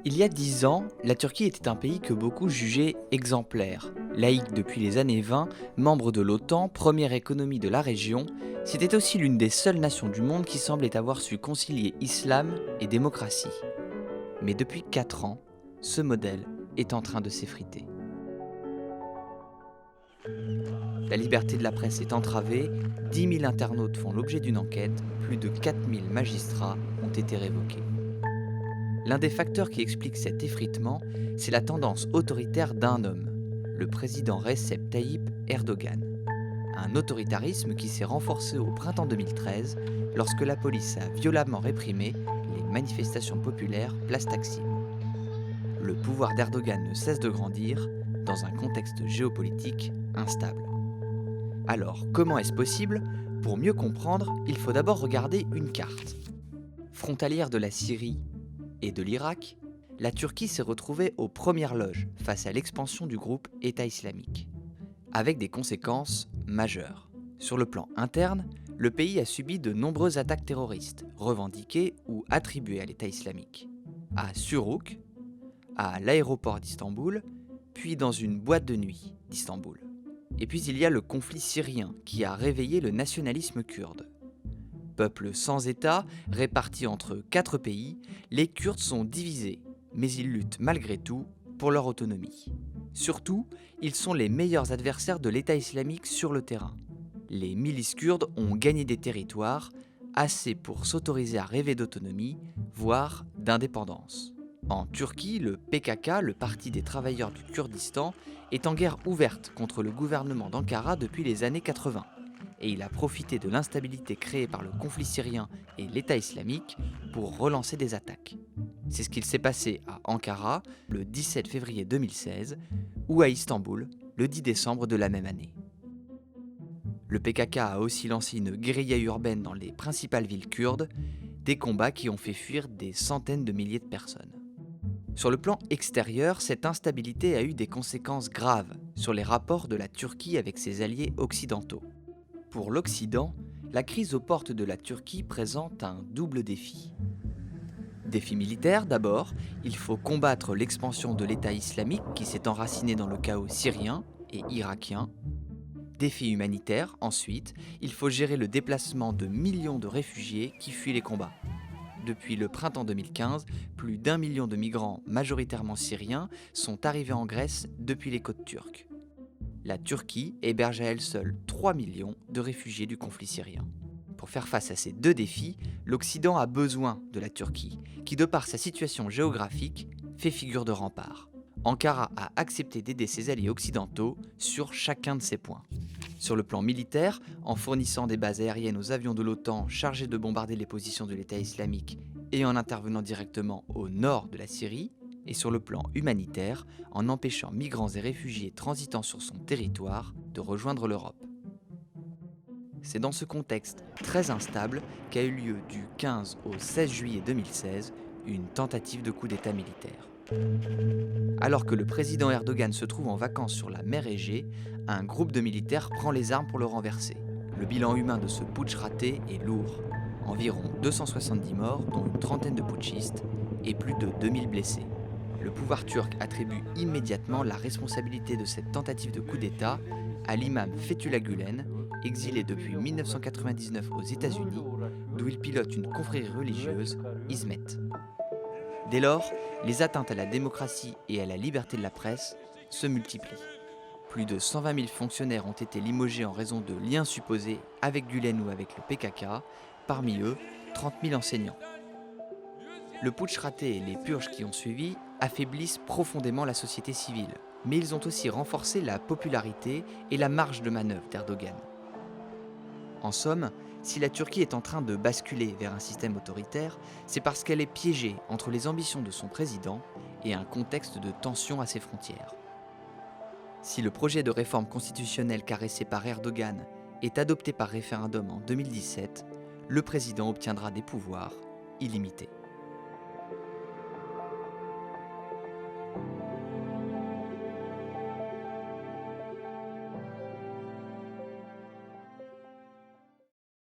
Il y a 10 ans, la Turquie était un pays que beaucoup jugeaient exemplaire. Laïque depuis les années 20, membre de l'OTAN, première économie de la région, c'était aussi l'une des seules nations du monde qui semblait avoir su concilier islam et démocratie. Mais depuis 4 ans, ce modèle est en train de s'effriter. La liberté de la presse est entravée, 10 000 internautes font l'objet d'une enquête, plus de 4 000 magistrats ont été révoqués. L'un des facteurs qui explique cet effritement, c'est la tendance autoritaire d'un homme, le président Recep Tayyip Erdogan. Un autoritarisme qui s'est renforcé au printemps 2013 lorsque la police a violemment réprimé les manifestations populaires place Taksim. Le pouvoir d'Erdogan ne cesse de grandir dans un contexte géopolitique instable. Alors, comment est-ce possible? Pour mieux comprendre, il faut d'abord regarder une carte. Frontalière de la Syrie et de l'Irak, la Turquie s'est retrouvée aux premières loges face à l'expansion du groupe État islamique, avec des conséquences majeures. Sur le plan interne, le pays a subi de nombreuses attaques terroristes, revendiquées ou attribuées à l'État islamique. À Suruk, à l'aéroport d'Istanbul, puis dans une boîte de nuit d'Istanbul. Et puis il y a le conflit syrien qui a réveillé le nationalisme kurde. Peuple sans État, réparti entre 4 pays, les Kurdes sont divisés, mais ils luttent malgré tout pour leur autonomie. Surtout, ils sont les meilleurs adversaires de l'État islamique sur le terrain. Les milices kurdes ont gagné des territoires, assez pour s'autoriser à rêver d'autonomie, voire d'indépendance. En Turquie, le PKK, le Parti des travailleurs du Kurdistan, est en guerre ouverte contre le gouvernement d'Ankara depuis les années 80. Et il a profité de l'instabilité créée par le conflit syrien et l'État islamique pour relancer des attaques. C'est ce qu'il s'est passé à Ankara le 17 février 2016 ou à Istanbul le 10 décembre de la même année. Le PKK a aussi lancé une guérilla urbaine dans les principales villes kurdes, des combats qui ont fait fuir des centaines de milliers de personnes. Sur le plan extérieur, cette instabilité a eu des conséquences graves sur les rapports de la Turquie avec ses alliés occidentaux. Pour l'Occident, la crise aux portes de la Turquie présente un double défi. Défi militaire d'abord, il faut combattre l'expansion de l'État islamique qui s'est enraciné dans le chaos syrien et irakien. Défi humanitaire ensuite, il faut gérer le déplacement de millions de réfugiés qui fuient les combats. Depuis le printemps 2015, plus d'1 million de migrants majoritairement syriens sont arrivés en Grèce depuis les côtes turques. La Turquie héberge à elle seule 3 millions de réfugiés du conflit syrien. Pour faire face à ces deux défis, l'Occident a besoin de la Turquie, qui de par sa situation géographique, fait figure de rempart. Ankara a accepté d'aider ses alliés occidentaux sur chacun de ces points. Sur le plan militaire, en fournissant des bases aériennes aux avions de l'OTAN chargés de bombarder les positions de l'État islamique et en intervenant directement au nord de la Syrie, et sur le plan humanitaire, en empêchant migrants et réfugiés transitant sur son territoire de rejoindre l'Europe. C'est dans ce contexte très instable qu'a eu lieu du 15 au 16 juillet 2016 une tentative de coup d'État militaire. Alors que le président Erdogan se trouve en vacances sur la mer Égée, un groupe de militaires prend les armes pour le renverser. Le bilan humain de ce putsch raté est lourd. Environ 270 morts, dont une trentaine de putschistes, et plus de 2000 blessés. Le pouvoir turc attribue immédiatement la responsabilité de cette tentative de coup d'État à l'imam Fethullah Gülen, exilé depuis 1999 aux États-Unis, d'où il pilote une confrérie religieuse, Hizmet. Dès lors, les atteintes à la démocratie et à la liberté de la presse se multiplient. Plus de 120 000 fonctionnaires ont été limogés en raison de liens supposés avec Gülen ou avec le PKK, parmi eux 30 000 enseignants. Le putsch raté et les purges qui ont suivi affaiblissent profondément la société civile, mais ils ont aussi renforcé la popularité et la marge de manœuvre d'Erdogan. En somme, si la Turquie est en train de basculer vers un système autoritaire, c'est parce qu'elle est piégée entre les ambitions de son président et un contexte de tension à ses frontières. Si le projet de réforme constitutionnelle caressé par Erdogan est adopté par référendum en 2017, le président obtiendra des pouvoirs illimités.